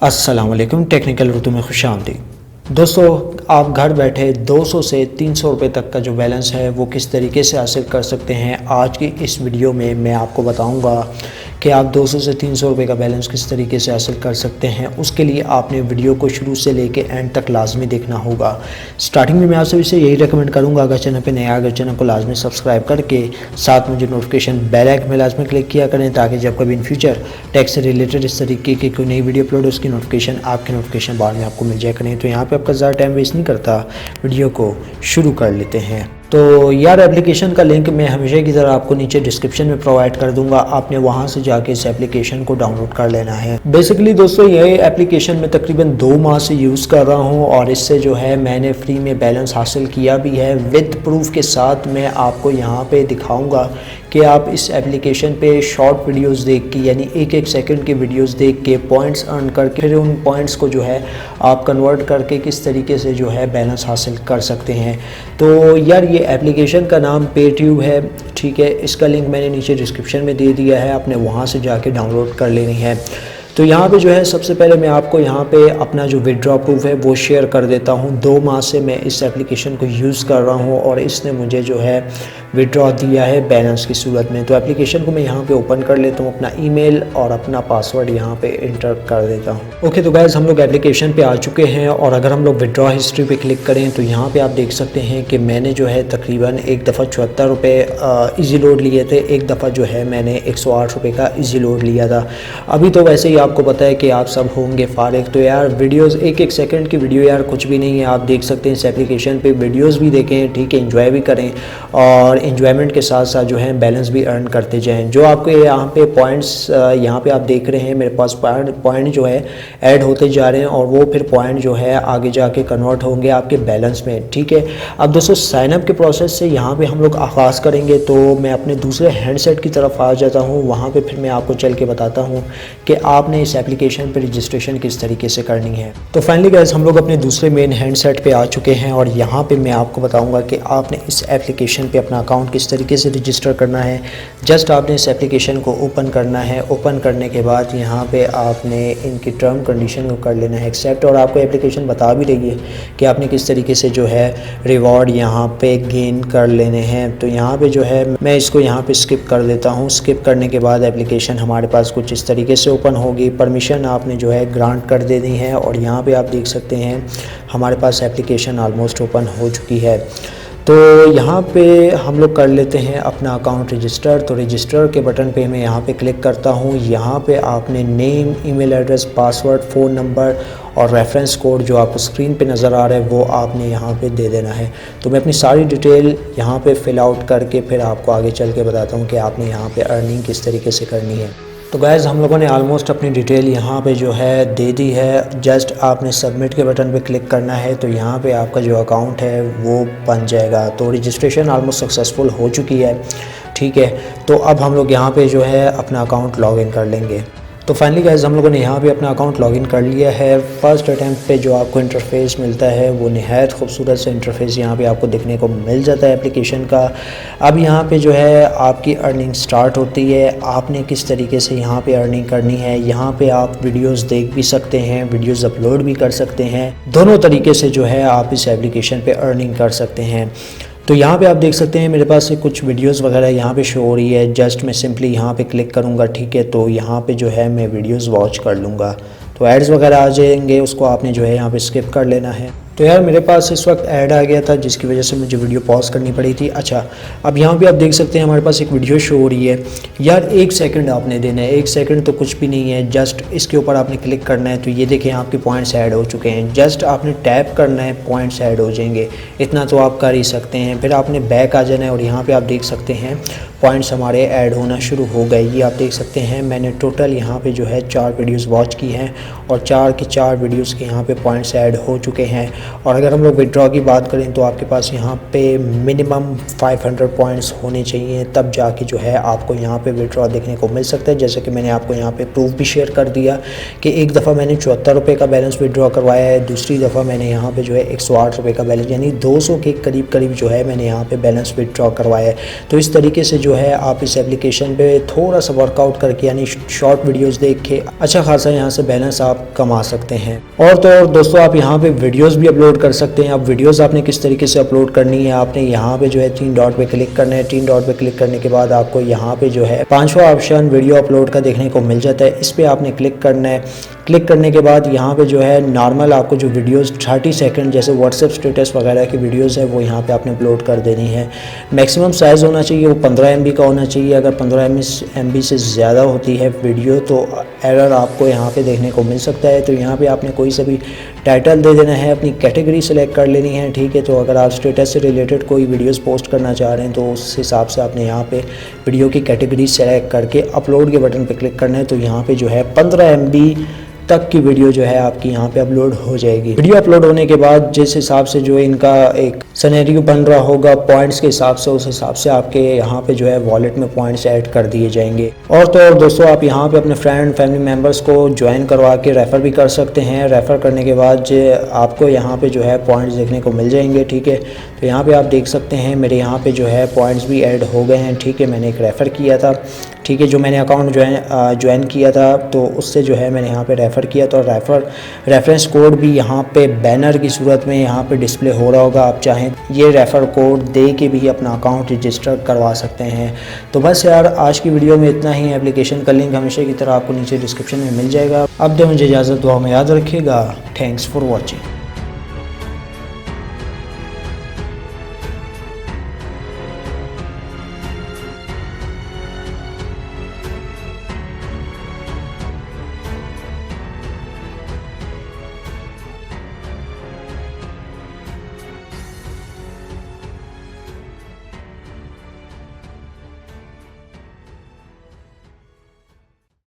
अस्सलाम वालेकुम। टेक्निकल उर्दू में खुशामदीद। दोस्तों, आप घर बैठे 200 से 300 रुपये तक का जो बैलेंस है वो किस तरीके से हासिल कर सकते हैं, आज की इस वीडियो में मैं आपको बताऊंगा कि आप 200 से 300 रुपये का बैलेंस किस तरीके से हासिल कर सकते हैं। उसके लिए आपने वीडियो को शुरू से लेके एंड तक लाजमी देखना होगा। स्टार्टिंग में मैं आप सभी से यही रिकमेंड करूंगा, अगर चैनल पे नया अगर चैनल को लाजमी सब्सक्राइब करके साथ में जो नोटिफिकेशन बेल आइकन में लाजमी क्लिक किया करें, ताकि जब कभी इन फ्यूचर टैक्स से रिलेटेड इस तरीके की कोई नई वीडियो अपलोड हो उसकी नोटिफिकेशन आपके नोटिफिकेशन बार में आपको मिल जाए करें। तो यहाँ पर आपका ज़्यादा टाइम वेस्ट नहीं करता, वीडियो को शुरू कर लेते हैं। तो यार, एप्लीकेशन का लिंक मैं हमेशा की तरह आपको नीचे डिस्क्रिप्शन में प्रोवाइड कर दूंगा, आपने वहां से जाके इस एप्लीकेशन को डाउनलोड कर लेना है। बेसिकली दोस्तों, ये एप्लीकेशन मैं तकरीबन 2 माह से यूज़ कर रहा हूं और इससे जो है मैंने फ्री में बैलेंस हासिल किया भी है। विद प्रूफ के साथ मैं आपको यहाँ पे दिखाऊंगा कि आप इस एप्लीकेशन पे शॉर्ट वीडियोस देख के, यानी 1-1 सेकंड के वीडियोस देख के पॉइंट्स अर्न करके फिर उन पॉइंट्स को जो है आप कन्वर्ट करके किस तरीके से जो है बैलेंस हासिल कर सकते हैं। तो यार, ये एप्लीकेशन का नाम पेट्यूब है, ठीक है। इसका लिंक मैंने नीचे डिस्क्रिप्शन में दे दिया है, आपने वहाँ से जाके डाउनलोड कर लेनी है। तो यहाँ पे जो है सबसे पहले मैं आपको यहाँ पे अपना जो विड्रॉ प्रूफ है वो शेयर कर देता हूँ। 2 माह से मैं इस एप्लीकेशन को यूज़ कर रहा हूँ और इसने मुझे जो है विड्रॉ दिया है बैलेंस की सूरत में। तो एप्लीकेशन को मैं यहाँ पे ओपन कर लेता हूँ, अपना ईमेल और अपना पासवर्ड यहाँ पे इंटर कर देता हूँ। ओके, तो गाइस, हम लोग एप्लीकेशन पे आ चुके हैं और अगर हम लोग विड्रॉ हिस्ट्री पे क्लिक करें तो यहाँ पे आप देख सकते हैं कि मैंने जो है तकरीबन एक दफ़ा 74 रुपये ईजी लोड लिए थे, एक दफ़ा जो है मैंने 108 रुपये का ईजी लोड लिया था। अभी तो वैसे ही आपको पता है कि आप सब होंगे फारिग, तो यार वीडियोस 1-1 सेकंड की वीडियो यार कुछ भी नहीं है। आप देख सकते हैं इस एप्लीकेशन पे वीडियोस भी देखें, ठीक है, एंजॉय भी करें और एंजॉयमेंट के साथ साथ जो है बैलेंस भी अर्न करते जाएं। जो आपको यहाँ पे पॉइंट्स यहाँ पे आप देख रहे हैं, मेरे पास पॉइंट जो है ऐड होते जा रहे हैं और वो फिर पॉइंट जो है आगे जाके कन्वर्ट होंगे आपके बैलेंस में, ठीक है। अब दोस्तों, साइनअप के प्रोसेस से यहाँ पे हम लोग आगाज़ करेंगे। तो मैं अपने दूसरे हैंडसेट की तरफ आ जाता हूँ, वहाँ पर फिर मैं आपको चल के बताता हूँ कि आपने इस एप्लीकेशन पे रजिस्ट्रेशन किस तरीके से करनी है। तो फाइनली गाइस, हम लोग अपने दूसरे मेन हैंडसेट पे आ चुके हैं और यहाँ पे मैं आपको बताऊंगा कि आपने इस एप्लीकेशन पे अपना अकाउंट किस तरीके से रजिस्टर करना है। जस्ट आपने इस एप्लीकेशन को ओपन करना है। ओपन करने के बाद यहाँ पे आपने इनकी टर्म कंडीशन को कर लेना है एक्सेप्ट, और आपको एप्लीकेशन बता भी रही है कि आपने किस तरीके से जो है रिवॉर्ड यहाँ पे गेन कर लेने हैं। तो यहाँ पे जो है मैं इसको यहाँ पे स्किप कर देता हूँ। स्किप करने के बाद एप्लीकेशन हमारे पास कुछ इस तरीके से ओपन होगी। परमिशन आपने जो है ग्रांट कर देनी है और यहाँ पे आप देख सकते हैं हमारे पास एप्लीकेशन ऑलमोस्ट ओपन हो चुकी है। तो यहाँ पे हम लोग कर लेते हैं अपना अकाउंट रजिस्टर। तो रजिस्टर के बटन पे मैं यहाँ पे क्लिक करता हूँ। यहाँ पे आपने name, email address, password, phone number और रेफरेंस कोड जो आपको स्क्रीन पे नज़र आ रहा है वो आपने यहाँ पे दे देना है। तो मैं अपनी सारी डिटेल यहाँ पे फिल आउट करके फिर आपको आगे चल के बताता हूँ कि आपने यहाँ पे अर्निंग किस तरीके से करनी है। तो गाइस, हम लोगों ने ऑलमोस्ट अपनी डिटेल यहाँ पे जो है दे दी है। जस्ट आपने सबमिट के बटन पे क्लिक करना है तो यहाँ पे आपका जो अकाउंट है वो बन जाएगा। तो रजिस्ट्रेशन ऑलमोस्ट सक्सेसफुल हो चुकी है, ठीक है। तो अब हम लोग यहाँ पे जो है अपना अकाउंट लॉगिन कर लेंगे। तो फाइनली गाइस, हम लोगों ने यहाँ पे अपना अकाउंट लॉगिन कर लिया है। फर्स्ट अटैम्प्ट पे जो आपको इंटरफेस मिलता है वो निहायत खूबसूरत से इंटरफेस यहाँ पे आपको देखने को मिल जाता है एप्लीकेशन का। अब यहाँ पे जो है आपकी अर्निंग स्टार्ट होती है। आपने किस तरीके से यहाँ पे अर्निंग करनी है, यहाँ पे आप वीडियोस देख भी सकते हैं, वीडियोस अपलोड भी कर सकते हैं। दोनों तरीके से जो है आप इस एप्लीकेशन पे अर्निंग कर सकते हैं। तो यहाँ पे आप देख सकते हैं मेरे पास से कुछ वीडियोस वगैरह यहाँ पे शो हो रही है। जस्ट मैं सिंपली यहाँ पे क्लिक करूँगा, ठीक है। तो यहाँ पे जो है मैं वीडियोस वॉच कर लूँगा। तो एड्स वगैरह आ जाएंगे, उसको आपने जो है यहाँ पे स्किप कर लेना है। तो यार, मेरे पास इस वक्त ऐड आ गया था जिसकी वजह से मुझे वीडियो पॉज करनी पड़ी थी। अच्छा, अब यहाँ पे आप देख सकते हैं हमारे पास एक वीडियो शो हो रही है। यार 1 सेकंड आपने देना है, 1 सेकंड तो कुछ भी नहीं है। जस्ट इसके ऊपर आपने क्लिक करना है। तो ये देखें आपके पॉइंट्स ऐड हो चुके हैं। जस्ट आपने टैप करना है, पॉइंट्स ऐड हो जाएंगे। इतना तो आप कर ही सकते हैं। फिर आपने बैक आ जाना है और यहाँ पर आप देख सकते हैं पॉइंट्स हमारे ऐड होना शुरू हो गए। ये आप देख सकते हैं मैंने टोटल यहाँ पे जो है 4 वीडियोस वॉच की हैं और 4 की 4 वीडियोस के यहाँ पे पॉइंट्स ऐड हो चुके हैं। और अगर हम लोग विड्रॉ की बात करें तो आपके पास यहाँ पे मिनिमम 500 पॉइंट्स होने चाहिए, तब जाके जो है आपको यहाँ पे विड्रॉ देखने को मिल सकता है। जैसे कि मैंने आपको यहाँ पे प्रूफ भी शेयर कर दिया कि एक दफ़ा मैंने 74 रुपये का बैलेंस विड्रॉ करवाया है, दूसरी दफ़ा मैंने यहाँ पे जो है 108 रुपये का बैलेंस, यानी 200 के करीब जो है मैंने यहाँ पे बैलेंस विड्रॉ करवाया है। तो इस तरीके से जो है आप इस एप्लीकेशन पे थोड़ा सा वर्कआउट करके यानी शॉर्ट वीडियोस देख के अच्छा खासा यहाँ से बैलेंस आप कमा सकते हैं। और तो और दोस्तों आप यहाँ पे वीडियोस भी अपलोड कर सकते हैं। अब वीडियोस आपने किस तरीके से अपलोड करनी है, आपने यहाँ पे जो है 3 डॉट पे क्लिक करना है। 3 डॉट पे क्लिक करने के बाद आपको यहाँ पे जो है 5वां ऑप्शन वीडियो अपलोड का देखने को मिल जाता है। इस पर आपने क्लिक करना है। क्लिक करने के बाद यहाँ पे जो है नॉर्मल आपको जो वीडियोस 30 सेकंड जैसे व्हाट्सएप स्टेटस वगैरह की वीडियोस है वो यहाँ पे आपने अपलोड कर देनी है। मैक्सिमम साइज़ होना चाहिए वो 15 MB का होना चाहिए। अगर 15 MB से ज़्यादा होती है वीडियो तो एरर आपको यहाँ पे देखने को मिल सकता है। तो यहाँ पे आपने कोई सा भी टाइटल दे देना है, अपनी कैटेगरी सेलेक्ट कर लेनी है, ठीक है। तो अगर आप स्टेटस से रिलेटेड कोई वीडियोस पोस्ट करना चाह रहे हैं तो उस हिसाब से आपने यहाँ पे वीडियो की कैटेगरी सेलेक्ट करके अपलोड के बटन पे क्लिक करना है। तो यहाँ पे जो है 15 MB तक की वीडियो जो है आपकी यहाँ पे अपलोड हो जाएगी। वीडियो अपलोड होने के बाद जिस हिसाब से जो इनका एक सिनेरियो बन रहा होगा पॉइंट्स के हिसाब से, उस हिसाब से आपके यहाँ पे जो है वॉलेट में पॉइंट्स ऐड कर दिए जाएंगे। और तो और दोस्तों आप यहाँ पे अपने फ्रेंड फैमिली मेम्बर्स को ज्वाइन करवा के रेफ़र भी कर सकते हैं। रेफ़र करने के बाद आपको यहाँ पे जो है पॉइंट्स देखने को मिल जाएंगे, ठीक है। तो यहाँ पे आप देख सकते हैं मेरे यहाँ पे जो है पॉइंट्स भी ऐड हो गए हैं, ठीक है। मैंने एक रेफ़र किया था, ठीक है, जो मैंने अकाउंट ज्वाइन किया था तो उससे जो है मैंने यहाँ पे रेफ़र किया। तो रेफरेंस कोड भी यहाँ पे बैनर की सूरत में यहाँ पे डिस्प्ले हो रहा होगा। आप चाहें ये रेफ़र कोड दे के भी अपना अकाउंट रजिस्टर करवा सकते हैं। तो बस यार आज की वीडियो में इतना ही। एप्लीकेशन का लिंक हमेशा की तरह आपको नीचे डिस्क्रिप्शन में मिल जाएगा। अब दे मुझे इजाज़त, दुआ में याद रखिएगा। Thanks for watching.